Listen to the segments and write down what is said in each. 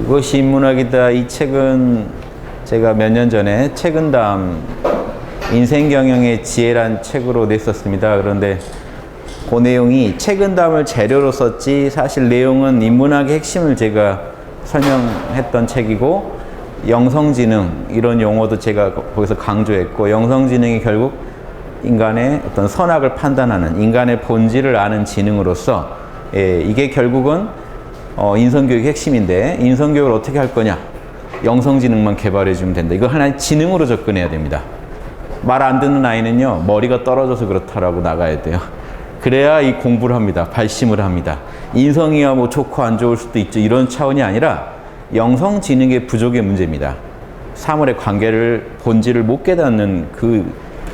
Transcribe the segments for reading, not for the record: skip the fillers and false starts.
그것이 인문학이다. 이 책은 제가 몇 년 전에 책은담 인생경영의 지혜란 책으로 냈었습니다. 그런데 그 내용이 책은담을 재료로 썼지 사실 내용은 인문학의 핵심을 제가 설명했던 책이고, 영성지능 이런 용어도 제가 거기서 강조했고, 영성지능이 결국 인간의 어떤 선악을 판단하는 인간의 본질을 아는 지능으로서, 이게 결국은 인성교육의 핵심인데, 인성교육을 어떻게 할 거냐? 영성지능만 개발해 주면 된다. 이거 하나의 지능으로 접근해야 됩니다. 말 안 듣는 아이는요, 머리가 떨어져서 그렇다라고 나가야 돼요. 그래야 이 공부를 합니다. 발심을 합니다. 인성이야 뭐 좋고 안 좋을 수도 있죠. 이런 차원이 아니라 영성지능의 부족의 문제입니다. 사물의 관계를, 본질을 못 깨닫는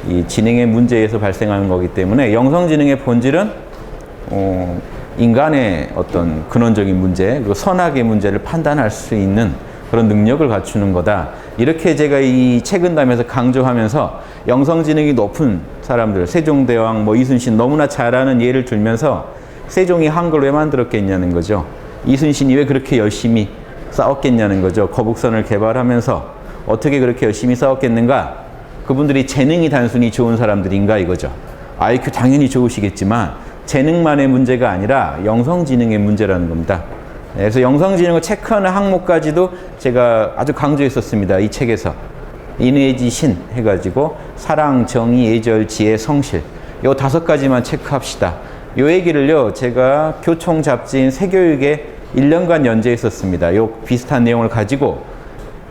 이 지능의 문제에서 발생하는 거기 때문에, 영성지능의 본질은 인간의 어떤 근원적인 문제, 그리고 선악의 문제를 판단할 수 있는 그런 능력을 갖추는 거다. 이렇게 제가 이 책은담에서 강조하면서 영성지능이 높은 사람들, 세종대왕, 이순신 너무나 잘하는 예를 들면서, 세종이 한글 왜 만들었겠냐는 거죠. 이순신이 왜 그렇게 열심히 싸웠겠냐는 거죠. 거북선을 개발하면서 어떻게 그렇게 열심히 싸웠겠는가? 그분들이 재능이 단순히 좋은 사람들인가 이거죠. IQ 당연히 좋으시겠지만 재능만의 문제가 아니라 영성지능의 문제라는 겁니다. 그래서 영성지능을 체크하는 항목까지도 제가 아주 강조했었습니다. 이 책에서. 인외지신 해가지고 사랑, 정의, 예절, 지혜, 성실, 요 5가지만 체크합시다. 요 얘기를요, 제가 교총 잡지인 새교육에 1년간 연재했었습니다. 요 비슷한 내용을 가지고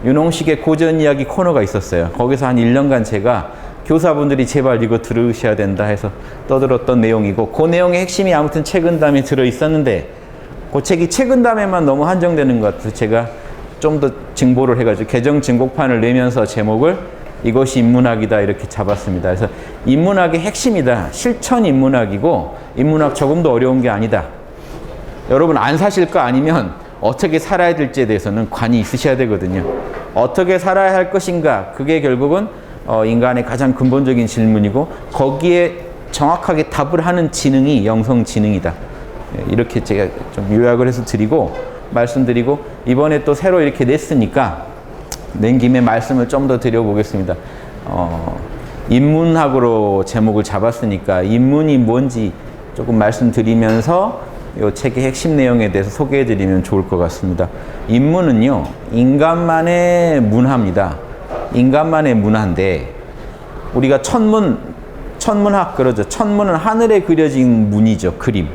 윤홍식의 고전 이야기 코너가 있었어요. 거기서 한 1년간 제가 교사분들이 제발 이거 들으셔야 된다 해서 떠들었던 내용이고, 그 내용의 핵심이 아무튼 책은담에 들어있었는데, 그 책이 책은담에만 너무 한정되는 것 같아서 제가 좀 더 증보를 해가지고 개정 증곡판을 내면서 제목을 이것이 인문학이다 이렇게 잡았습니다. 그래서 인문학의 핵심이다. 실천 인문학이고, 인문학 조금 더 어려운 게 아니다. 여러분 안 사실 거 아니면 어떻게 살아야 될지에 대해서는 관이 있으셔야 되거든요. 어떻게 살아야 할 것인가, 그게 결국은 인간의 가장 근본적인 질문이고, 거기에 정확하게 답을 하는 지능이 영성지능이다. 이렇게 제가 좀 요약을 해서 말씀드리고, 이번에 또 새로 이렇게 냈으니까 낸 김에 말씀을 좀 더 드려보겠습니다. 인문학으로 제목을 잡았으니까 인문이 뭔지 조금 말씀드리면서 이 책의 핵심 내용에 대해서 소개해드리면 좋을 것 같습니다. 인문은요, 인간만의 문화입니다. 인간만의 문화인데, 우리가 천문학 그러죠. 천문은 하늘에 그려진 문이죠. 그림.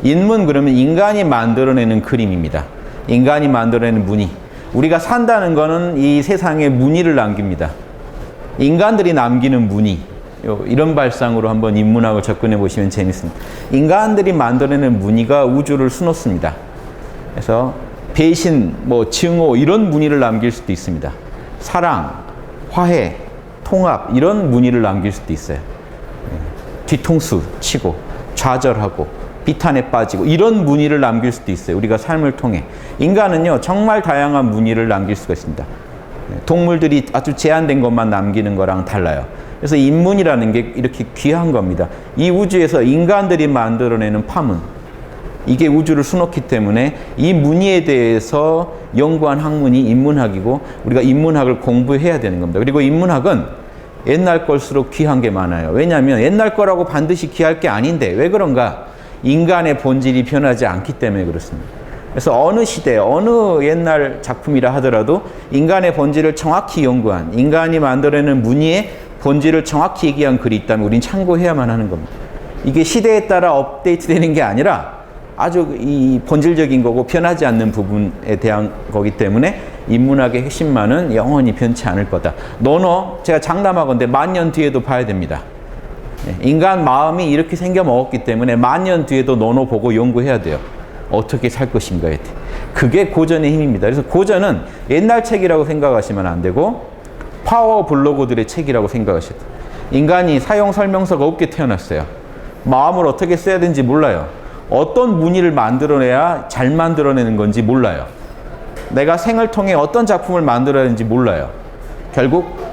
인문 그러면 인간이 만들어내는 그림입니다. 인간이 만들어내는 무늬. 우리가 산다는 거는 이 세상에 무늬를 남깁니다. 인간들이 남기는 무늬. 이런 발상으로 한번 인문학을 접근해 보시면 재밌습니다. 인간들이 만들어내는 무늬가 우주를 수놓습니다. 그래서 배신, 증오 이런 무늬를 남길 수도 있습니다. 사랑, 화해, 통합 이런 무늬를 남길 수도 있어요. 뒤통수 치고 좌절하고 비탄에 빠지고 이런 무늬를 남길 수도 있어요. 우리가 삶을 통해. 인간은요, 정말 다양한 무늬를 남길 수가 있습니다. 동물들이 아주 제한된 것만 남기는 거랑 달라요. 그래서 인문이라는 게 이렇게 귀한 겁니다. 이 우주에서 인간들이 만들어내는 파문, 이게 우주를 수놓기 때문에 이 무늬에 대해서 연구한 학문이 인문학이고, 우리가 인문학을 공부해야 되는 겁니다. 그리고 인문학은 옛날 걸수록 귀한 게 많아요. 왜냐하면 옛날 거라고 반드시 귀할 게 아닌데, 왜 그런가? 인간의 본질이 변하지 않기 때문에 그렇습니다. 그래서 어느 시대, 어느 옛날 작품이라 하더라도 인간의 본질을 정확히 연구한, 인간이 만들어내는 무늬의 본질을 정확히 얘기한 글이 있다면 우린 참고해야만 하는 겁니다. 이게 시대에 따라 업데이트되는 게 아니라 아주 이 본질적인 거고 변하지 않는 부분에 대한 거기 때문에 인문학의 핵심만은 영원히 변치 않을 거다. 제가 장담하건대 10,000년 뒤에도 봐야 됩니다. 인간 마음이 이렇게 생겨 먹었기 때문에 10,000년 뒤에도 노노 보고 연구해야 돼요. 어떻게 살 것인가에 대해. 그게 고전의 힘입니다. 그래서 고전은 옛날 책이라고 생각하시면 안 되고 파워 블로거들의 책이라고 생각하셔야 돼요. 인간이 사용 설명서가 없게 태어났어요. 마음을 어떻게 써야 되는지 몰라요. 어떤 무늬를 만들어내야 잘 만들어내는 건지 몰라요. 내가 생을 통해 어떤 작품을 만들어야 하는지 몰라요. 결국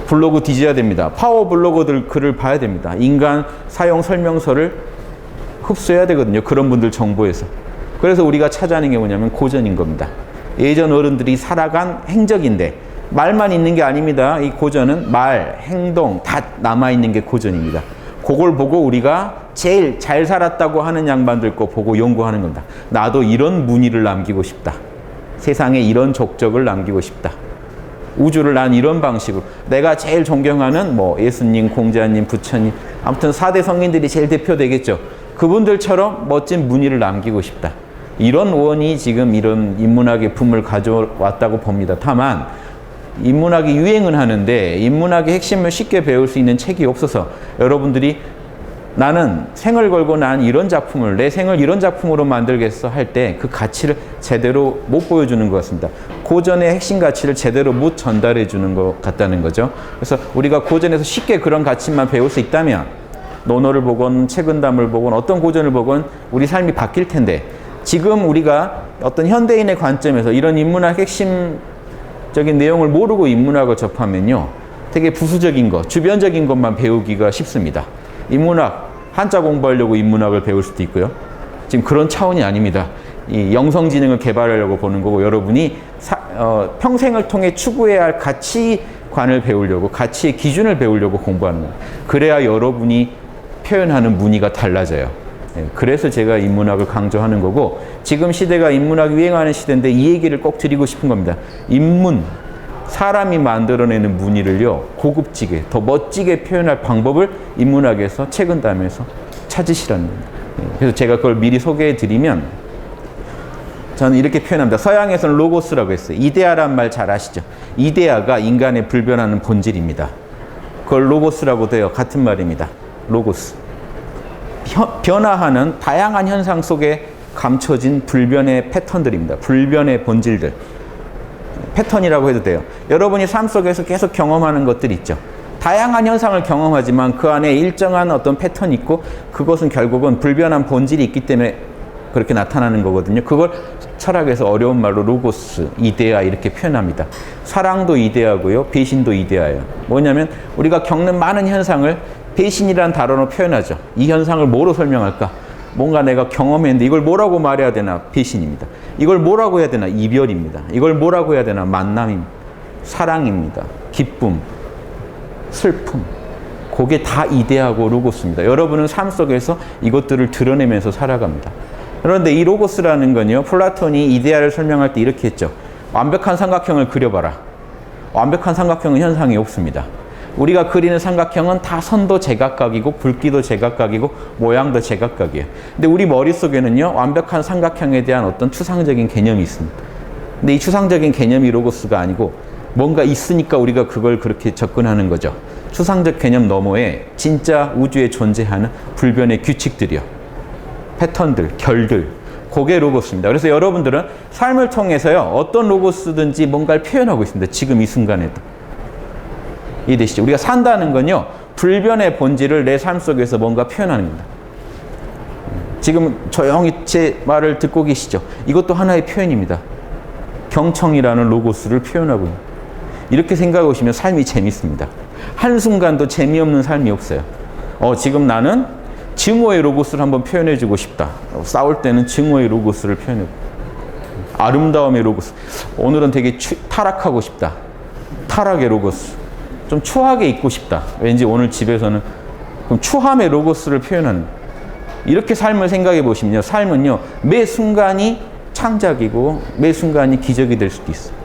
블로그 뒤져야 됩니다. 파워 블로거들 글을 봐야 됩니다. 인간 사용 설명서를 흡수해야 되거든요. 그런 분들 정보에서. 그래서 우리가 찾아내는 게 뭐냐면 고전인 겁니다. 예전 어른들이 살아간 행적인데 말만 있는 게 아닙니다. 이 고전은 말, 행동 다 남아있는 게 고전입니다. 그걸 보고 우리가 제일 잘 살았다고 하는 양반들 거 보고 연구하는 겁니다. 나도 이런 무늬를 남기고 싶다. 세상에 이런 족적을 남기고 싶다. 우주를 난 이런 방식으로. 내가 제일 존경하는 뭐 예수님, 공자님, 부처님, 아무튼 4대 성인들이 제일 대표되겠죠. 그분들처럼 멋진 무늬를 남기고 싶다. 이런 원이 지금 이런 인문학의 붐을 가져왔다고 봅니다. 다만 인문학이 유행은 하는데 인문학의 핵심을 쉽게 배울 수 있는 책이 없어서 여러분들이 나는 생을 걸고 난 이런 작품을 내 생을 이런 작품으로 만들겠어 할 때 그 가치를 제대로 못 보여주는 것 같습니다. 고전의 핵심 가치를 제대로 못 전달해 주는 것 같다는 거죠. 그래서 우리가 고전에서 쉽게 그런 가치만 배울 수 있다면 논어를 보건 책은담을 보건 어떤 고전을 보건 우리 삶이 바뀔 텐데 지금 우리가 어떤 현대인의 관점에서 이런 인문학 핵심적인 내용을 모르고 인문학을 접하면요 되게 부수적인 것, 주변적인 것만 배우기가 쉽습니다. 인문학, 한자 공부하려고 인문학을 배울 수도 있고요. 지금 그런 차원이 아닙니다. 이 영성지능을 개발하려고 보는 거고 여러분이 평생을 통해 추구해야 할 가치관을 배우려고 가치의 기준을 배우려고 공부하는 거예요. 그래야 여러분이 표현하는 무늬가 달라져요. 그래서 제가 인문학을 강조하는 거고 지금 시대가 인문학이 유행하는 시대인데 이 얘기를 꼭 드리고 싶은 겁니다. 인문, 사람이 만들어내는 무늬를요 고급지게 더 멋지게 표현할 방법을 인문학에서 책은담에서 찾으시라는 겁니다. 그래서 제가 그걸 미리 소개해 드리면 저는 이렇게 표현합니다. 서양에서는 로고스라고 했어요. 이데아란 말 잘 아시죠? 이데아가 인간의 불변하는 본질입니다. 그걸 로고스라고 돼요. 같은 말입니다. 로고스. 변화하는 다양한 현상 속에 감춰진 불변의 패턴들입니다. 불변의 본질들. 패턴이라고 해도 돼요. 여러분이 삶 속에서 계속 경험하는 것들 있죠. 다양한 현상을 경험하지만 그 안에 일정한 어떤 패턴이 있고 그것은 결국은 불변한 본질이 있기 때문에 그렇게 나타나는 거거든요. 그걸 철학에서 어려운 말로 로고스, 이데아 이렇게 표현합니다. 사랑도 이데아고요. 배신도 이데아예요. 뭐냐면 우리가 겪는 많은 현상을 배신이라는 단어로 표현하죠. 이 현상을 뭐로 설명할까? 뭔가 내가 경험했는데 이걸 뭐라고 말해야 되나? 배신입니다. 이걸 뭐라고 해야 되나? 이별입니다. 이걸 뭐라고 해야 되나? 만남입니다. 사랑입니다. 기쁨, 슬픔. 그게 다 이데아고 로고스입니다. 여러분은 삶 속에서 이것들을 드러내면서 살아갑니다. 그런데 이 로고스라는 건요, 플라톤이 이데아를 설명할 때 이렇게 했죠. 완벽한 삼각형을 그려봐라. 완벽한 삼각형은 현상이 없습니다. 우리가 그리는 삼각형은 다 선도 제각각이고 굵기도 제각각이고 모양도 제각각이에요. 근데 우리 머릿속에는요 완벽한 삼각형에 대한 어떤 추상적인 개념이 있습니다. 근데 이 추상적인 개념이 로고스가 아니고 뭔가 있으니까 우리가 그걸 그렇게 접근하는 거죠. 추상적 개념 너머에 진짜 우주에 존재하는 불변의 규칙들이요. 패턴들, 결들. 그게 로고스입니다. 그래서 여러분들은 삶을 통해서요 어떤 로고스든지 뭔가를 표현하고 있습니다. 지금 이 순간에도. 이해되시죠? 우리가 산다는 건요 불변의 본질을 내 삶 속에서 뭔가 표현하는 겁니다. 지금 조용히 제 말을 듣고 계시죠? 이것도 하나의 표현입니다. 경청이라는 로고스를 표현하고 있는. 이렇게 생각해 보시면 삶이 재밌습니다. 한순간도 재미없는 삶이 없어요. 지금 나는 증오의 로고스를 한번 표현해 주고 싶다. 싸울 때는 증오의 로고스를 표현해. 아름다움의 로고스. 오늘은 되게 타락하고 싶다. 타락의 로고스. 좀 추하게 있고 싶다. 왠지 오늘 집에서는 그럼 추함의 로고스를 표현하는. 이렇게 삶을 생각해 보시면요. 삶은요. 매 순간이 창작이고 매 순간이 기적이 될 수도 있어요.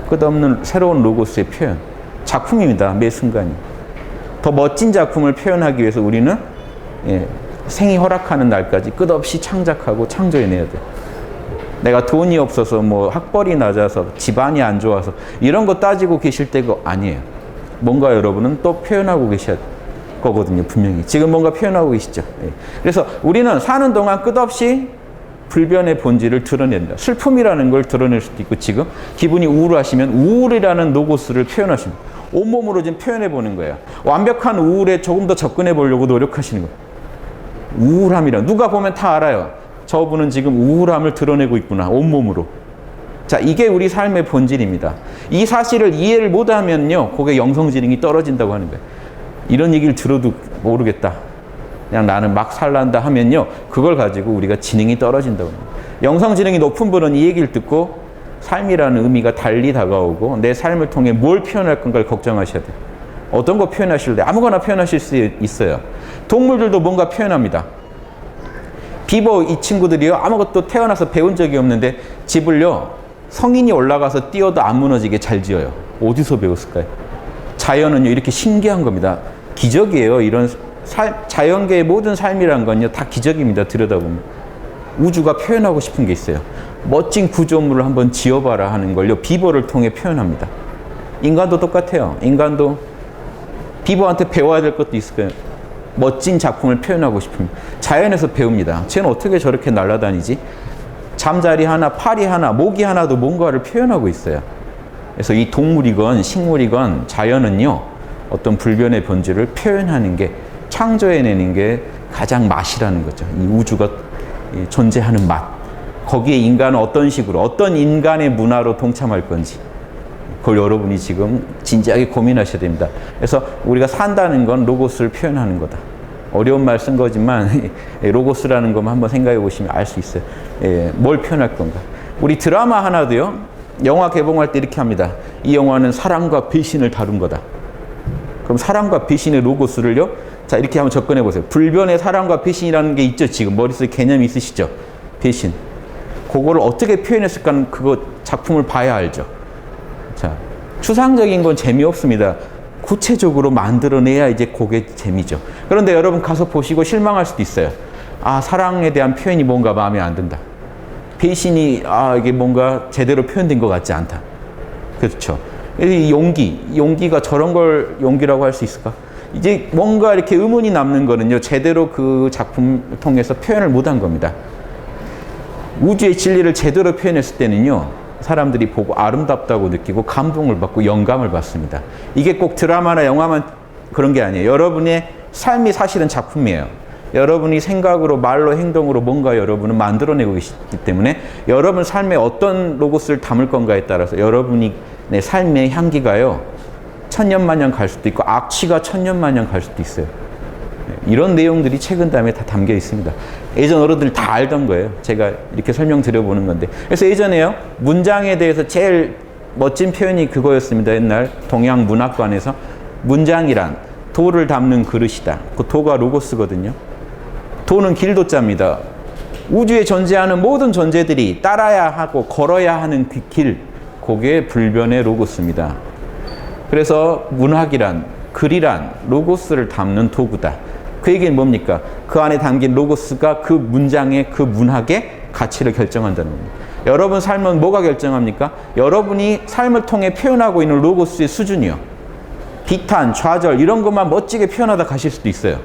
끝없는 새로운 로고스의 표현. 작품입니다. 매 순간이. 더 멋진 작품을 표현하기 위해서 우리는 생이 허락하는 날까지 끝없이 창작하고 창조해내야 돼요. 내가 돈이 없어서 뭐 학벌이 낮아서 집안이 안 좋아서 이런 거 따지고 계실 때가 아니에요. 뭔가 여러분은 또 표현하고 계셔야 거거든요. 분명히. 지금 뭔가 표현하고 계시죠. 그래서 우리는 사는 동안 끝없이 불변의 본질을 드러낸다. 슬픔이라는 걸 드러낼 수도 있고 지금 기분이 우울하시면 우울이라는 로고스를 표현하십니다. 온몸으로 지금 표현해 보는 거예요. 완벽한 우울에 조금 더 접근해 보려고 노력하시는 거예요. 우울함이란 누가 보면 다 알아요. 저분은 지금 우울함을 드러내고 있구나. 온몸으로. 자, 이게 우리 삶의 본질입니다. 이 사실을 이해를 못하면요, 그게 영성지능이 떨어진다고 하는 거예요. 이런 얘기를 들어도 모르겠다. 그냥 나는 막 살란다 하면요, 그걸 가지고 우리가 지능이 떨어진다고 합니다. 영성지능이 높은 분은 이 얘기를 듣고 삶이라는 의미가 달리 다가오고 내 삶을 통해 뭘 표현할 건가를 걱정하셔야 돼요. 어떤 거 표현하실래? 아무거나 표현하실 수 있어요. 동물들도 뭔가 표현합니다. 비버 이 친구들이요, 아무것도 태어나서 배운 적이 없는데 집을요, 성인이 올라가서 뛰어도 안 무너지게 잘 지어요. 어디서 배웠을까요? 자연은요, 이렇게 신기한 겁니다. 기적이에요. 이런 자연계의 모든 삶이란 건요, 다 기적입니다. 들여다보면. 우주가 표현하고 싶은 게 있어요. 멋진 구조물을 한번 지어봐라 하는 걸요, 비버를 통해 표현합니다. 인간도 똑같아요. 인간도 비버한테 배워야 될 것도 있을 거예요. 멋진 작품을 표현하고 싶으면 자연에서 배웁니다. 쟤는 어떻게 저렇게 날아다니지? 잠자리 하나, 파리 하나, 모기 하나도 뭔가를 표현하고 있어요. 그래서 이 동물이건 식물이건 자연은요, 어떤 불변의 본질을 표현하는 게, 창조해내는 게 가장 맛이라는 거죠. 이 우주가 존재하는 맛. 거기에 인간은 어떤 식으로, 어떤 인간의 문화로 동참할 건지, 그걸 여러분이 지금 진지하게 고민하셔야 됩니다. 그래서 우리가 산다는 건 로고스를 표현하는 거다. 어려운 말 쓴 거지만 로고스라는 것만 한번 생각해 보시면 알 수 있어요. 뭘 표현할 건가. 우리 드라마 하나도요, 영화 개봉할 때 이렇게 합니다. 이 영화는 사랑과 배신을 다룬 거다. 그럼 사랑과 배신의 로고스를요, 자, 이렇게 한번 접근해 보세요. 불변의 사랑과 배신이라는 게 있죠. 지금 머릿속에 개념이 있으시죠? 배신. 그거를 어떻게 표현했을까는 그거 작품을 봐야 알죠. 자, 추상적인 건 재미없습니다. 구체적으로 만들어내야 이제 그게 재미죠. 그런데 여러분 가서 보시고 실망할 수도 있어요. 아, 사랑에 대한 표현이 뭔가 마음에 안 든다. 배신이, 이게 뭔가 제대로 표현된 것 같지 않다. 그렇죠. 이 용기가 저런 걸 용기라고 할 수 있을까? 이제 뭔가 이렇게 의문이 남는 거는요, 제대로 그 작품을 통해서 표현을 못한 겁니다. 우주의 진리를 제대로 표현했을 때는요, 사람들이 보고 아름답다고 느끼고 감동을 받고 영감을 받습니다. 이게 꼭 드라마나 영화만 그런 게 아니에요. 여러분의 삶이 사실은 작품이에요. 여러분이 생각으로, 말로, 행동으로 뭔가 여러분은 만들어내고 계시기 때문에 여러분 삶에 어떤 로고스를 담을 건가에 따라서 여러분이 내 삶의 향기가요, 천년만년 갈 수도 있고 악취가 천년만년 갈 수도 있어요. 이런 내용들이 책은 다음에 다 담겨 있습니다. 예전 어른들 다 알던 거예요. 제가 이렇게 설명드려보는 건데. 그래서 예전에요, 문장에 대해서 제일 멋진 표현이 그거였습니다. 옛날 동양 문학관에서 문장이란 도를 담는 그릇이다. 그 도가 로고스거든요. 도는 길도자입니다. 우주에 존재하는 모든 존재들이 따라야 하고 걸어야 하는 그 길, 그게 불변의 로고스입니다. 그래서 문학이란, 글이란 로고스를 담는 도구다. 그 얘기는 뭡니까? 그 안에 담긴 로고스가 그 문장의, 그 문학의 가치를 결정한다는 겁니다. 여러분 삶은 뭐가 결정합니까? 여러분이 삶을 통해 표현하고 있는 로고스의 수준이요. 비탄, 좌절 이런 것만 멋지게 표현하다 가실 수도 있어요.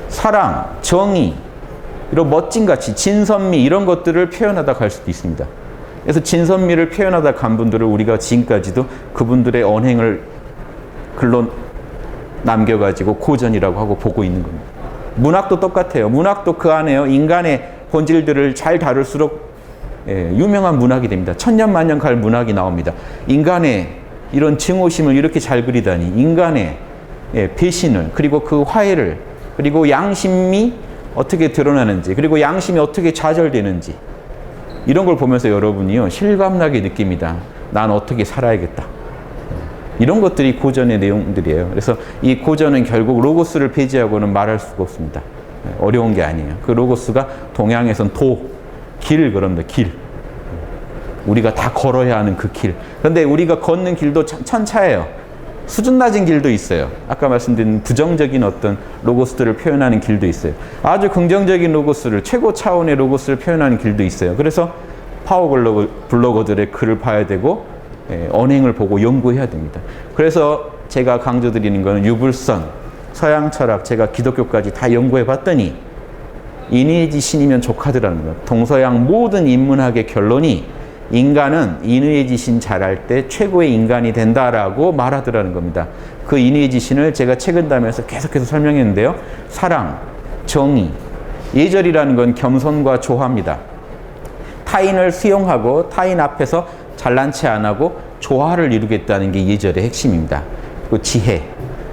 사랑, 정의, 이런 멋진 가치, 진선미 이런 것들을 표현하다 갈 수도 있습니다. 그래서 진선미를 표현하다 간 분들을 우리가 지금까지도 그분들의 언행을 글로 남겨가지고 고전이라고 하고 보고 있는 겁니다. 문학도 똑같아요. 문학도 그 안에요, 인간의 본질들을 잘 다룰수록 유명한 문학이 됩니다. 천년만년 갈 문학이 나옵니다. 인간의 이런 증오심을 이렇게 잘 그리다니, 인간의 배신을, 그리고 그 화해를, 그리고 양심이 어떻게 드러나는지, 그리고 양심이 어떻게 좌절되는지, 이런 걸 보면서 여러분이요, 실감나게 느낍니다. 난 어떻게 살아야겠다. 이런 것들이 고전의 내용들이에요. 그래서 이 고전은 결국 로고스를 배제하고는 말할 수가 없습니다. 어려운 게 아니에요. 그 로고스가 동양에선 도, 길 그럽니다. 길. 우리가 다 걸어야 하는 그 길. 그런데 우리가 걷는 길도 천차예요. 수준 낮은 길도 있어요. 아까 말씀드린 부정적인 어떤 로고스들을 표현하는 길도 있어요. 아주 긍정적인 로고스를, 최고 차원의 로고스를 표현하는 길도 있어요. 그래서 파워 블로거들의 글을 봐야 되고 언행을 보고 연구해야 됩니다. 그래서 제가 강조드리는 것은 유불선, 서양 철학, 제가 기독교까지 다 연구해 봤더니 인의의 신이면 족하더라는 거예요. 동서양 모든 인문학의 결론이 인간은 인의의 지신 잘할 때 최고의 인간이 된다라고 말하더라는 겁니다. 그 인의의 지신을 제가 책은 담에서 계속해서 설명했는데요. 사랑, 정의, 예절이라는 건 겸손과 조화입니다. 타인을 수용하고 타인 앞에서 잘난 체 안 하고 조화를 이루겠다는 게 예절의 핵심입니다. 그리고 지혜,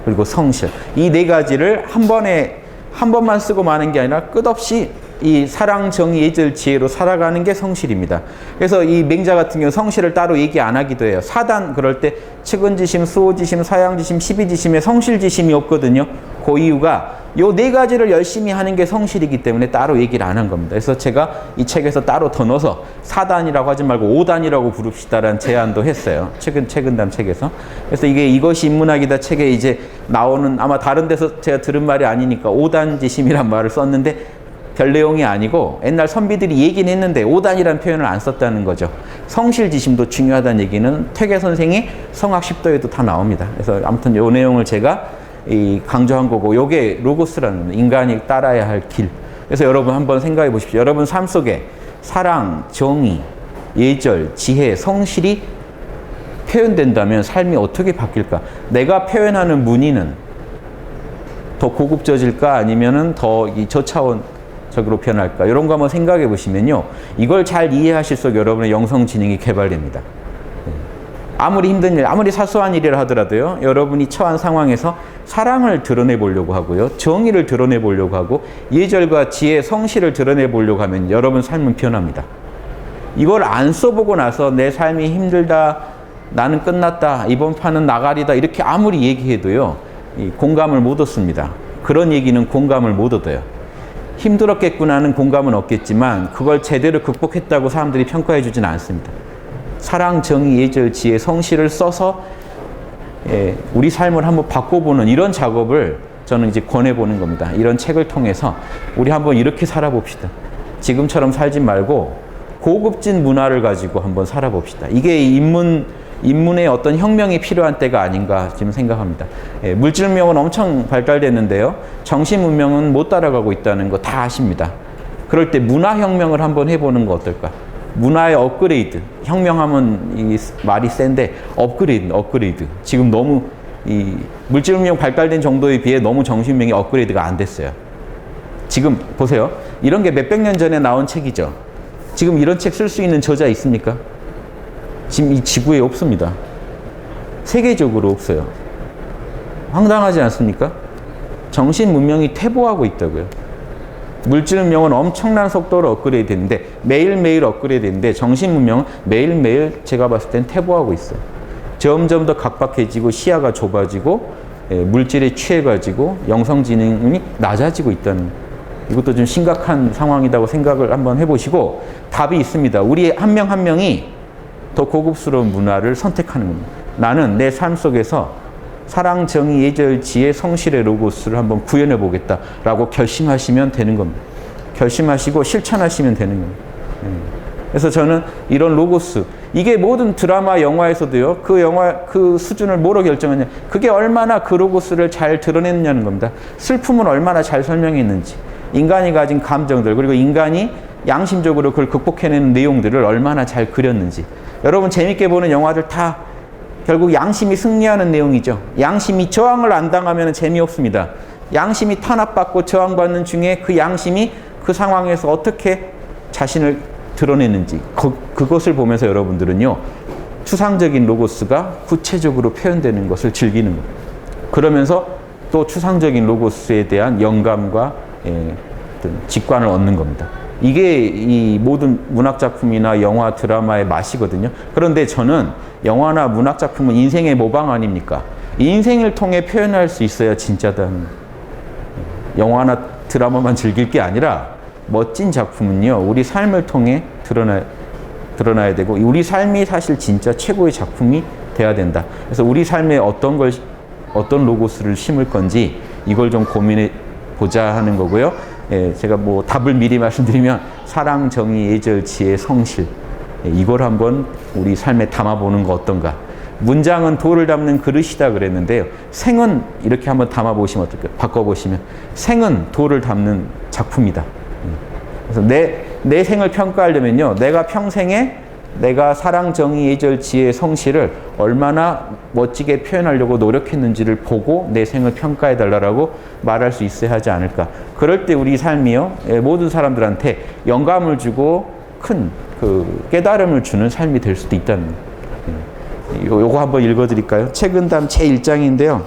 그리고 성실. 이 네 가지를 한 번만 쓰고 마는 게 아니라 끝없이 이 사랑, 정의, 예절, 지혜로 살아가는 게 성실입니다. 그래서 이 맹자 같은 경우 성실을 따로 얘기 안 하기도 해요. 사단 그럴 때 측은지심, 수호지심, 사양지심, 시비지심에 성실지심이 없거든요. 그 이유가 요 네 가지를 열심히 하는 게 성실이기 때문에 따로 얘기를 안 한 겁니다. 그래서 제가 이 책에서 따로 더 넣어서 4단이라고 하지 말고 5단이라고 부릅시다라는 제안도 했어요. 최근담 책에서. 그래서 이것이 인문학이다 책에 이제 나오는, 아마 다른 데서 제가 들은 말이 아니니까 5단지심이란 말을 썼는데 별 내용이 아니고 옛날 선비들이 얘기는 했는데 5단이라는 표현을 안 썼다는 거죠. 성실지심도 중요하다는 얘기는 퇴계 선생이 성학 10도에도 다 나옵니다. 그래서 아무튼 요 내용을 제가 강조한 거고, 요게 로고스라는 인간이 따라야 할 길. 그래서 여러분 한번 생각해 보십시오. 여러분 삶 속에 사랑, 정의, 예절, 지혜, 성실이 표현된다면 삶이 어떻게 바뀔까? 내가 표현하는 문의는 더 고급져질까? 아니면은 더 저차원적으로 변할까? 이런 거 한번 생각해 보시면요. 이걸 잘 이해하실수록 여러분의 영성지능이 개발됩니다. 아무리 힘든 일, 아무리 사소한 일이라 하더라도요, 여러분이 처한 상황에서 사랑을 드러내 보려고 하고요, 정의를 드러내 보려고 하고, 예절과 지혜, 성실을 드러내 보려고 하면 여러분 삶은 변합니다. 이걸 안 써보고 나서 내 삶이 힘들다, 나는 끝났다, 이번 판은 나가리다, 이렇게 아무리 얘기해도요, 공감을 못 얻습니다. 그런 얘기는 공감을 못 얻어요. 힘들었겠구나는 공감은 얻겠지만 그걸 제대로 극복했다고 사람들이 평가해 주지는 않습니다. 사랑, 정의, 예절, 지혜, 성실을 써서 우리 삶을 한번 바꿔보는 이런 작업을 저는 이제 권해보는 겁니다. 이런 책을 통해서 우리 한번 이렇게 살아봅시다. 지금처럼 살지 말고 고급진 문화를 가지고 한번 살아봅시다. 이게 인문의 어떤 혁명이 필요한 때가 아닌가 지금 생각합니다. 물질 문명은 엄청 발달됐는데요. 정신 문명은 못 따라가고 있다는 거 다 아십니다. 그럴 때 문화 혁명을 한번 해보는 거 어떨까? 문화의 업그레이드. 혁명하면 이 말이 센데 업그레이드. 지금 너무 이 물질 문명 발달된 정도에 비해 너무 정신 문명이 업그레이드가 안 됐어요. 지금 보세요. 이런 게 몇백 년 전에 나온 책이죠. 지금 이런 책 쓸 수 있는 저자 있습니까? 지금 이 지구에 없습니다. 세계적으로 없어요. 황당하지 않습니까? 정신 문명이 퇴보하고 있다고요. 물질 문명은 엄청난 속도로 업그레이드 되는데, 매일매일 업그레이드 되는데, 정신 문명은 매일매일 제가 봤을 땐 퇴보하고 있어요. 점점 더 각박해지고 시야가 좁아지고 물질에 취해가지고 영성지능이 낮아지고 있다는, 이것도 좀 심각한 상황이라고 생각을 한번 해보시고, 답이 있습니다. 우리 한 명 한 명이 더 고급스러운 문화를 선택하는 겁니다. 나는 내 삶 속에서 사랑, 정의, 예절, 지혜, 성실의 로고스를 한번 구현해 보겠다라고 결심하시면 되는 겁니다. 결심하시고 실천하시면 되는 겁니다. 그래서 저는 이런 로고스, 이게 모든 드라마, 영화에서도요, 그 수준을 뭐로 결정하냐, 그게 얼마나 그 로고스를 잘 드러냈느냐는 겁니다. 슬픔을 얼마나 잘 설명했는지, 인간이 가진 감정들, 그리고 인간이 양심적으로 그걸 극복해내는 내용들을 얼마나 잘 그렸는지. 여러분 재밌게 보는 영화들 다 결국 양심이 승리하는 내용이죠. 양심이 저항을 안 당하면 재미없습니다. 양심이 탄압받고 저항받는 중에 그 양심이 그 상황에서 어떻게 자신을 드러내는지, 그것을 보면서 여러분들은요, 추상적인 로고스가 구체적으로 표현되는 것을 즐기는 겁니다. 그러면서 또 추상적인 로고스에 대한 영감과 직관을 얻는 겁니다. 이게 이 모든 문학작품이나 영화, 드라마의 맛이거든요. 그런데 저는 영화나 문학작품은 인생의 모방 아닙니까? 인생을 통해 표현할 수 있어야 진짜다는, 영화나 드라마만 즐길 게 아니라 멋진 작품은요, 우리 삶을 통해 드러나야 되고, 우리 삶이 사실 진짜 최고의 작품이 돼야 된다. 그래서 우리 삶에 어떤 로고스를 심을 건지 이걸 좀 고민해 보자 하는 거고요. 제가 뭐 답을 미리 말씀드리면 사랑, 정의, 예절, 지혜, 성실, 이걸 한번 우리 삶에 담아보는 거 어떤가. 문장은 돌을 담는 그릇이다 그랬는데요. 생은 이렇게 한번 담아보시면 어떨까요? 바꿔보시면 생은 돌을 담는 작품이다. 그래서 내 생을 평가하려면요, 내가 평생에 내가 사랑, 정의, 예절, 지혜, 성실을 얼마나 멋지게 표현하려고 노력했는지를 보고 내 생을 평가해달라고 말할 수 있어야 하지 않을까. 그럴 때 우리 삶이요, 모든 사람들한테 영감을 주고 큰 그 깨달음을 주는 삶이 될 수도 있다는 거예요. 요거 한번 읽어드릴까요? 책은담 제1장인데요.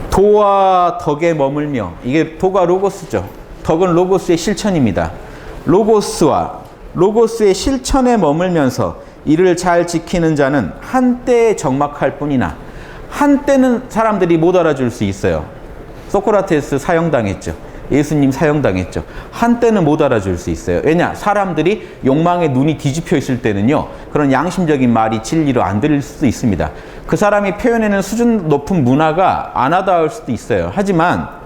도와 덕에 머물며, 이게 도가 로고스죠. 덕은 로고스의 실천입니다. 로고스의 실천에 머물면서 이를 잘 지키는 자는 한때에 적막할 뿐이나 한때는 사람들이 못 알아줄 수 있어요. 소크라테스 사형당했죠. 예수님 사형당했죠. 한때는 못 알아줄 수 있어요. 왜냐? 사람들이 욕망에 눈이 뒤집혀 있을 때는요, 그런 양심적인 말이 진리로 안 들릴 수도 있습니다. 그 사람이 표현해내는 수준 높은 문화가 안 와닿을 수도 있어요. 하지만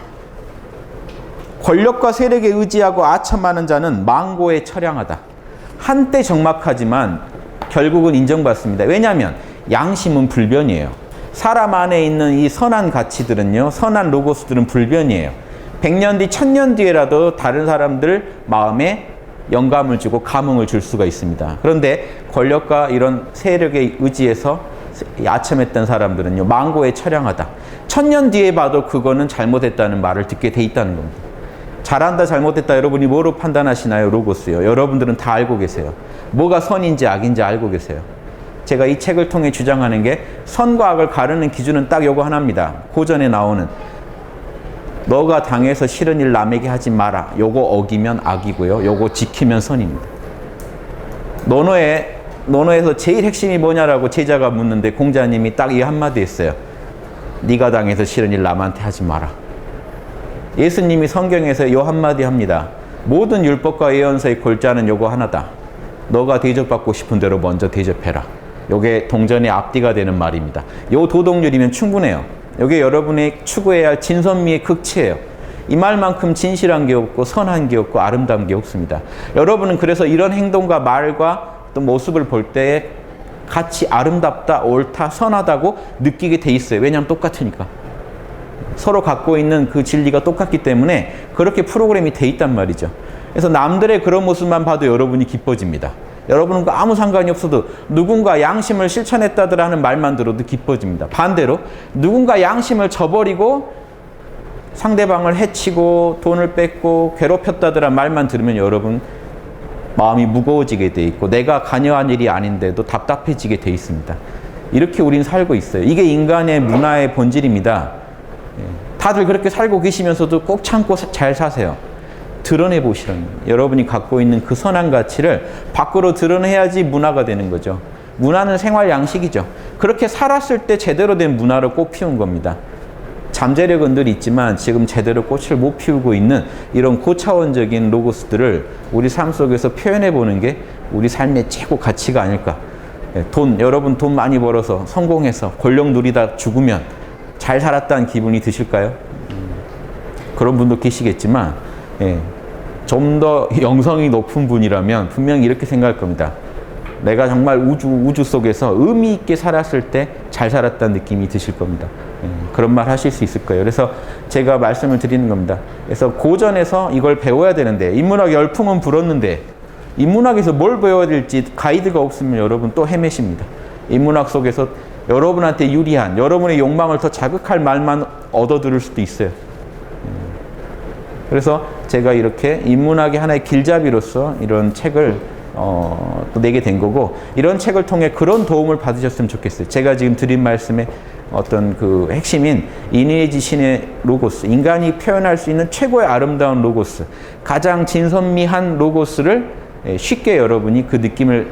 권력과 세력에 의지하고 아첨하는 자는 망고에 처량하다. 한때 적막하지만 결국은 인정받습니다. 왜냐하면 양심은 불변이에요. 사람 안에 있는 이 선한 가치들은요, 선한 로고스들은 불변이에요. 100년 뒤, 1000년 뒤에라도 다른 사람들 마음에 영감을 주고 감흥을 줄 수가 있습니다. 그런데 권력과 이런 세력에 의지해서 아첨했던 사람들은요, 망고에 처량하다. 1000년 뒤에 봐도 그거는 잘못했다는 말을 듣게 돼 있다는 겁니다. 잘한다, 잘못했다, 여러분이 뭐로 판단하시나요? 로고스요. 여러분들은 다 알고 계세요. 뭐가 선인지 악인지 알고 계세요. 제가 이 책을 통해 주장하는 게 선과 악을 가르는 기준은 딱 요거 하나입니다. 고전에 나오는 너가 당해서 싫은 일 남에게 하지 마라. 요거 어기면 악이고요. 요거 지키면 선입니다. 논어에서 제일 핵심이 뭐냐라고 제자가 묻는데 공자님이 딱 이 한마디 했어요. 네가 당해서 싫은 일 남한테 하지 마라. 예수님이 성경에서 요 한마디 합니다. 모든 율법과 예언서의 골자는 요거 하나다. 너가 대접받고 싶은 대로 먼저 대접해라. 요게 동전의 앞뒤가 되는 말입니다. 요 도덕률이면 충분해요. 요게 여러분이 추구해야 할 진선미의 극치예요. 이 말만큼 진실한 게 없고 선한 게 없고 아름다운 게 없습니다. 여러분은 그래서 이런 행동과 말과 또 모습을 볼 때 같이 아름답다, 옳다, 선하다고 느끼게 돼 있어요. 왜냐하면 똑같으니까. 서로 갖고 있는 그 진리가 똑같기 때문에 그렇게 프로그램이 돼 있단 말이죠. 그래서 남들의 그런 모습만 봐도 여러분이 기뻐집니다. 여러분은 아무 상관이 없어도 누군가 양심을 실천했다더라 하는 말만 들어도 기뻐집니다. 반대로 누군가 양심을 저버리고 상대방을 해치고 돈을 뺏고 괴롭혔다더라 말만 들으면 여러분 마음이 무거워지게 돼 있고 내가 관여한 일이 아닌데도 답답해지게 돼 있습니다. 이렇게 우린 살고 있어요. 이게 인간의 문화의 본질입니다. 다들 그렇게 살고 계시면서도 꼭 참고 잘 사세요. 드러내 보시라는 거예요. 여러분이 갖고 있는 그 선한 가치를 밖으로 드러내야지 문화가 되는 거죠. 문화는 생활 양식이죠. 그렇게 살았을 때 제대로 된 문화를 꽃 피운 겁니다. 잠재력은 늘 있지만 지금 제대로 꽃을 못 피우고 있는 이런 고차원적인 로고스들을 우리 삶 속에서 표현해 보는 게 우리 삶의 최고 가치가 아닐까. 여러분 돈 많이 벌어서 성공해서 권력 누리다 죽으면 잘 살았다는 기분이 드실까요? 그런 분도 계시겠지만 좀 더 영성이 높은 분이라면 분명히 이렇게 생각할 겁니다. 내가 정말 우주 속에서 의미 있게 살았을 때 잘 살았다는 느낌이 드실 겁니다. 그런 말 하실 수 있을 거예요. 그래서 제가 말씀을 드리는 겁니다. 그래서 고전에서 이걸 배워야 되는데 인문학 열풍은 불었는데 인문학에서 뭘 배워야 될지 가이드가 없으면 여러분 또 헤매십니다. 인문학 속에서 여러분한테 유리한 여러분의 욕망을 더 자극할 말만 얻어들을 수도 있어요. 그래서 제가 이렇게 인문학의 하나의 길잡이로서 이런 책을 또 내게 된 거고 이런 책을 통해 그런 도움을 받으셨으면 좋겠어요. 제가 지금 드린 말씀의 어떤 그 핵심인 인의의 신의 로고스, 인간이 표현할 수 있는 최고의 아름다운 로고스, 가장 진선미한 로고스를 쉽게 여러분이 그 느낌을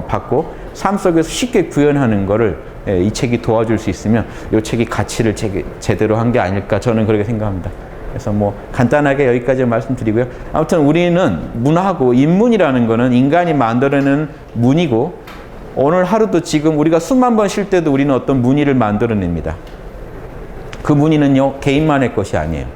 받고 삶 속에서 쉽게 구현하는 거를 이 책이 도와줄 수 있으면 이 책이 가치를 제대로 한 게 아닐까 저는 그렇게 생각합니다. 그래서 뭐 간단하게 여기까지 말씀드리고요. 아무튼 우리는 문화고 인문이라는 거는 인간이 만들어내는 문이고 오늘 하루도 지금 우리가 수만 번 쉴 때도 우리는 어떤 문의를 만들어냅니다. 그 문의는요 개인만의 것이 아니에요.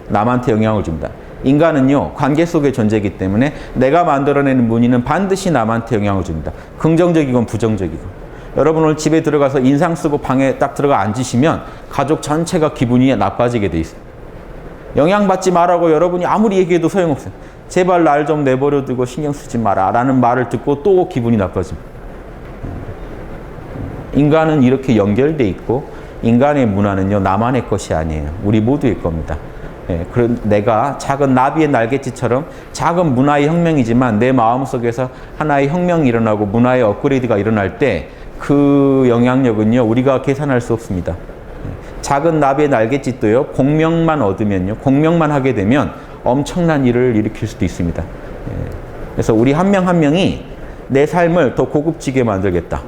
남한테 영향을 줍니다. 인간은요 관계 속의 존재이기 때문에 내가 만들어내는 문의는 반드시 남한테 영향을 줍니다. 긍정적이건 부정적이건. 여러분 오늘 집에 들어가서 인상 쓰고 방에 딱 들어가 앉으시면 가족 전체가 기분이 나빠지게 돼 있어요. 영향받지 말라고 여러분이 아무리 얘기해도 소용없어요. 제발 날 좀 내버려 두고 신경 쓰지 마라 라는 말을 듣고 또 기분이 나빠집니다. 인간은 이렇게 연결돼 있고 인간의 문화는요 나만의 것이 아니에요. 우리 모두의 겁니다. 그런 내가 작은 나비의 날갯짓처럼 작은 문화의 혁명이지만 내 마음속에서 하나의 혁명이 일어나고 문화의 업그레이드가 일어날 때 그 영향력은요 우리가 계산할 수 없습니다. 작은 나비의 날갯짓도요 공명만 얻으면요 공명만 하게 되면 엄청난 일을 일으킬 수도 있습니다. 그래서 우리 한 명 한 명이 내 삶을 더 고급지게 만들겠다.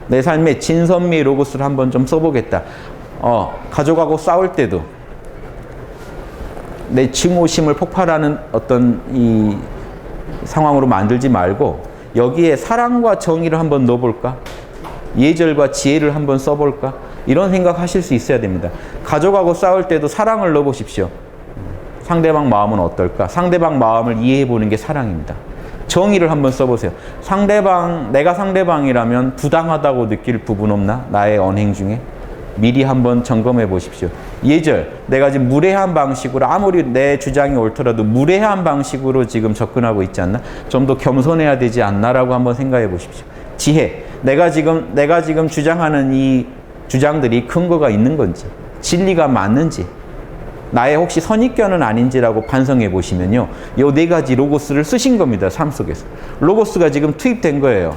내 삶의 진선미 로고스를 한번 좀 써보겠다. 가족하고 싸울 때도 내 증오심을 폭발하는 어떤 이 상황으로 만들지 말고 여기에 사랑과 정의를 한번 넣어볼까? 예절과 지혜를 한번 써볼까? 이런 생각하실 수 있어야 됩니다. 가족하고 싸울 때도 사랑을 넣어보십시오. 상대방 마음은 어떨까? 상대방 마음을 이해해보는 게 사랑입니다. 정의를 한번 써보세요. 내가 상대방이라면 부당하다고 느낄 부분 없나? 나의 언행 중에? 미리 한번 점검해 보십시오. 예절, 내가 지금 무례한 방식으로 아무리 내 주장이 옳더라도 무례한 방식으로 지금 접근하고 있지 않나? 좀 더 겸손해야 되지 않나라고 한번 생각해 보십시오. 지혜, 내가 지금 주장하는 이 주장들이 근거가 있는 건지, 진리가 맞는지, 나의 혹시 선입견은 아닌지라고 반성해 보시면요, 요 네 가지 로고스를 쓰신 겁니다. 삶 속에서 로고스가 지금 투입된 거예요.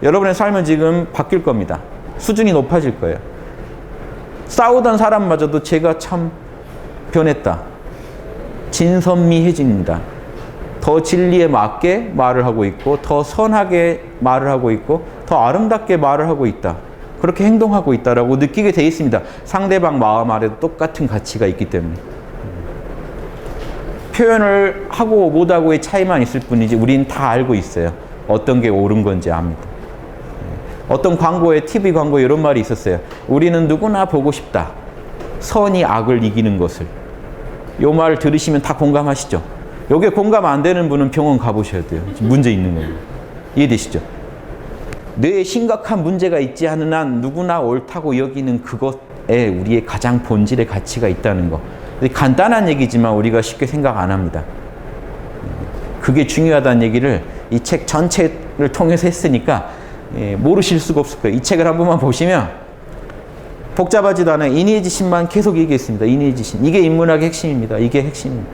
여러분의 삶은 지금 바뀔 겁니다. 수준이 높아질 거예요. 싸우던 사람마저도 제가 참 변했다. 진선미해집니다. 더 진리에 맞게 말을 하고 있고, 더 선하게 말을 하고 있고, 더 아름답게 말을 하고 있다. 그렇게 행동하고 있다라고 느끼게 돼 있습니다. 상대방 마음 아래도 똑같은 가치가 있기 때문에. 표현을 하고 못하고의 차이만 있을 뿐이지 우린 다 알고 있어요. 어떤 게 옳은 건지 압니다. 어떤 광고에, TV 광고에 이런 말이 있었어요. 우리는 누구나 보고 싶다. 선이 악을 이기는 것을. 요 말 들으시면 다 공감하시죠? 요게 공감 안 되는 분은 병원 가보셔야 돼요. 문제 있는 거예요. 이해되시죠? 뇌에 심각한 문제가 있지 않은 한 누구나 옳다고 여기는 그것에 우리의 가장 본질의 가치가 있다는 거. 간단한 얘기지만 우리가 쉽게 생각 안 합니다. 그게 중요하다는 얘기를 이 책 전체를 통해서 했으니까 모르실 수가 없을 거예요. 이 책을 한 번만 보시면 복잡하지도 않아요. 인의지신만 계속 얘기했습니다. 인의지신. 이게 인문학의 핵심입니다. 이게 핵심입니다.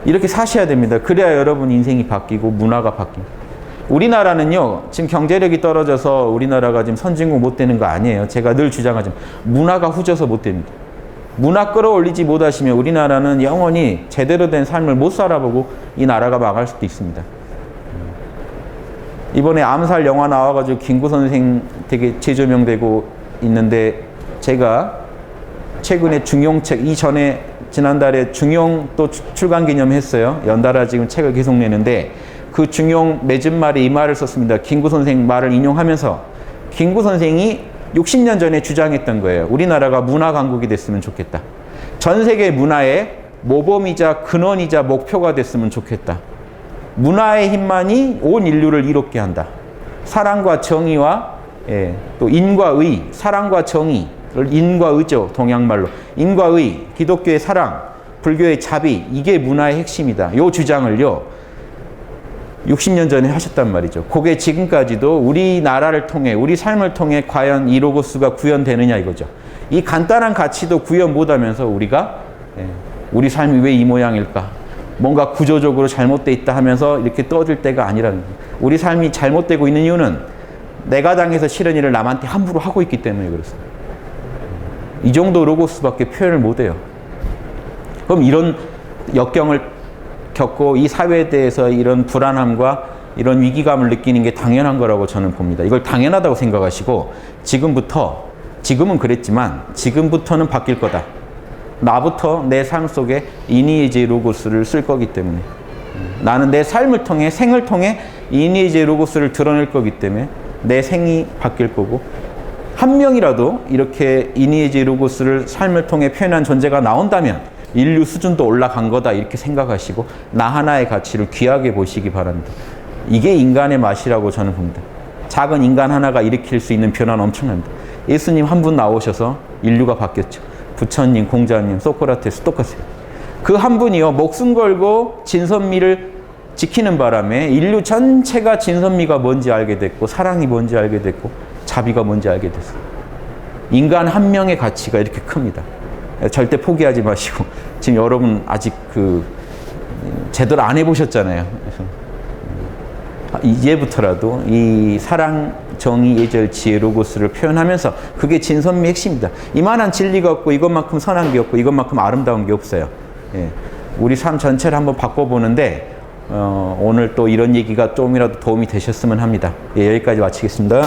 이렇게 사셔야 됩니다. 그래야 여러분 인생이 바뀌고 문화가 바뀝니다. 우리나라는요, 지금 경제력이 떨어져서 우리나라가 지금 선진국 못 되는 거 아니에요. 제가 늘 주장하지만 문화가 후져서 못 됩니다. 문화 끌어올리지 못하시면 우리나라는 영원히 제대로 된 삶을 못 살아보고 이 나라가 망할 수도 있습니다. 이번에 암살 영화 나와가지고 김구 선생 되게 재조명되고 있는데, 제가 최근에 중용책, 이전에 지난달에 중용 또 출간 기념 했어요. 연달아 지금 책을 계속 내는데 그 중용 맺은 말에 이 말을 썼습니다. 김구 선생 말을 인용하면서 김구 선생이 60년 전에 주장했던 거예요. 우리나라가 문화 강국이 됐으면 좋겠다. 전 세계 문화의 모범이자 근원이자 목표가 됐으면 좋겠다. 문화의 힘만이 온 인류를 이롭게 한다. 사랑과 정의와 또 인과 의, 사랑과 정의를 인과 의죠. 동양말로. 인과 의, 기독교의 사랑, 불교의 자비, 이게 문화의 핵심이다. 이 주장을요, 60년 전에 하셨단 말이죠. 그게 지금까지도 우리나라를 통해, 우리 삶을 통해 과연 이 로고스가 구현되느냐 이거죠. 이 간단한 가치도 구현 못하면서 우리가 우리 삶이 왜 이 모양일까? 뭔가 구조적으로 잘못되어 있다 하면서 이렇게 떠들 때가 아니라는 거예요. 우리 삶이 잘못되고 있는 이유는 내가 당해서 싫은 일을 남한테 함부로 하고 있기 때문에 그렇습니다. 이 정도 로고스밖에 표현을 못해요. 그럼 이런 역경을 겪고 이 사회에 대해서 이런 불안함과 이런 위기감을 느끼는 게 당연한 거라고 저는 봅니다. 이걸 당연하다고 생각하시고 지금은 그랬지만 지금부터는 바뀔 거다. 나부터 내 삶 속에 이니에제 로고스를 쓸 거기 때문에, 나는 내 삶을 통해, 생을 통해 이니에제 로고스를 드러낼 거기 때문에 내 생이 바뀔 거고, 한 명이라도 이렇게 이니에제 로고스를 삶을 통해 표현한 존재가 나온다면 인류 수준도 올라간 거다 이렇게 생각하시고 나 하나의 가치를 귀하게 보시기 바랍니다. 이게 인간의 맛이라고 저는 봅니다. 작은 인간 하나가 일으킬 수 있는 변화는 엄청납니다. 예수님 한 분 나오셔서 인류가 바뀌었죠. 부처님, 공자님, 소크라테스 똑같아요. 그 한 분이요, 목숨 걸고 진선미를 지키는 바람에 인류 전체가 진선미가 뭔지 알게 됐고, 사랑이 뭔지 알게 됐고, 자비가 뭔지 알게 됐어요. 인간 한 명의 가치가 이렇게 큽니다. 절대 포기하지 마시고, 지금 여러분 아직 제대로 안 해보셨잖아요. 그래서 이제부터라도 이 사랑, 정의, 예절, 지혜, 로고스를 표현하면서 그게 진선미 핵심입니다. 이만한 진리가 없고 이것만큼 선한 게 없고 이것만큼 아름다운 게 없어요. 우리 삶 전체를 한번 바꿔보는데 오늘 또 이런 얘기가 조금이라도 도움이 되셨으면 합니다. 예, 여기까지 마치겠습니다.